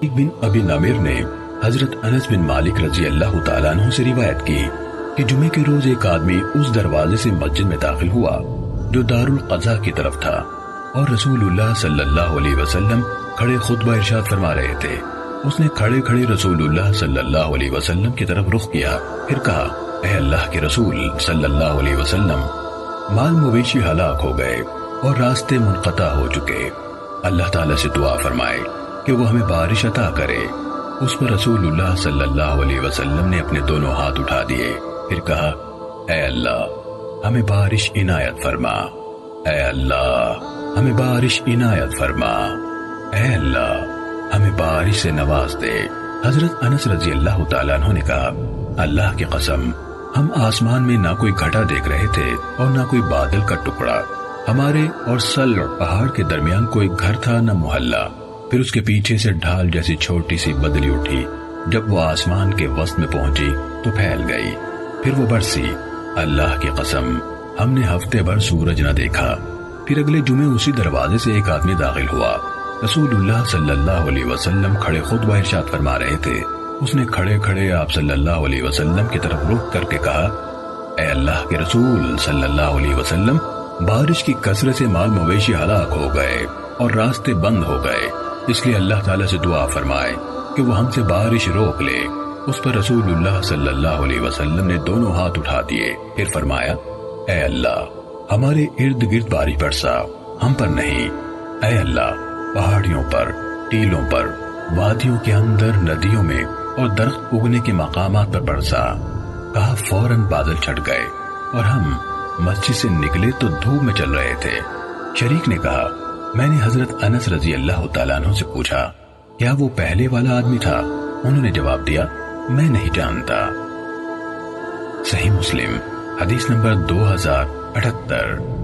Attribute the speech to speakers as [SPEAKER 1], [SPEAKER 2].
[SPEAKER 1] بن ابی نمر نے حضرت انس بن مالک رضی اللہ تعالیٰ عنہ سے روایت کی کہ جمعے کے روز ایک آدمی اس دروازے سے مسجد میں داخل ہوا جو دار القضاء کی طرف تھا، اور رسول اللہ صلی اللہ علیہ وسلم کھڑے خطبہ ارشاد فرما رہے تھے۔ اس نے کھڑے کھڑے رسول اللہ صلی اللہ علیہ وسلم کی طرف رخ کیا، پھر کہا، اے اللہ کے رسول صلی اللہ علیہ وسلم، مال مویشی ہلاک ہو گئے اور راستے منقطع ہو چکے، اللہ تعالیٰ سے دعا فرمائے کہ وہ ہمیں بارش عطا کرے۔ اس پر رسول اللہ صلی اللہ علیہ وسلم نے اپنے دونوں ہاتھ اٹھا دیے، پھر کہا، اے اللہ ہمیں بارش عنایت فرما، اے اللہ ہمیں بارش عنایت فرما، اے اللہ ہمیں بارش سے نواز دے۔ حضرت انس رضی اللہ تعالیٰ عنہ نے کہا، اللہ کی قسم، ہم آسمان میں نہ کوئی گھٹا دیکھ رہے تھے اور نہ کوئی بادل کا ٹکڑا، ہمارے اور سل پہاڑ کے درمیان کوئی گھر تھا نہ محلہ۔ پھر اس کے پیچھے سے ڈھال جیسی چھوٹی سی بدلی اٹھی، جب وہ آسمان کے وسط میں پہنچی تو پھیل گئی، پھر وہ برسی۔ اللہ کی قسم، ہم نے ہفتے بھر سورج نہ دیکھا۔ پھر اگلے جمعے اسی دروازے سے ایک آدمی داخل ہوا، رسول اللہ صلی اللہ علیہ وسلم کھڑے خطبہ ارشاد فرما رہے تھے۔ اس نے کھڑے کھڑے آپ صلی اللہ علیہ وسلم کی طرف رخ کر کے کہا، اے اللہ کے رسول صلی اللہ علیہ وسلم، بارش کی کثرت سے مال مویشی ہلاک ہو گئے اور راستے بند ہو گئے، اس لیے اللہ تعالیٰ سے دعا فرمائے کہ وہ ہم سے بارش روک لے۔ اس پر رسول اللہ صلی اللہ علیہ وسلم نے دونوں ہاتھ اٹھا دیے، پھر فرمایا، اے اللہ ہمارے ارد گرد بارش برسا، ہم پر نہیں۔ اے اللہ پہاڑیوں پر، ٹیلوں پر، وادیوں کے اندر، ندیوں میں اور درخت اگنے کے مقامات پر برسا۔ کہا، فوراً بادل چھٹ گئے اور ہم مسجد سے نکلے تو دھوپ میں چل رہے تھے۔ شریک نے کہا، میں نے حضرت انس رضی اللہ تعالیٰ عنہ سے پوچھا، کیا وہ پہلے والا آدمی تھا؟ انہوں نے جواب دیا، میں نہیں جانتا۔ صحیح مسلم حدیث نمبر 2078۔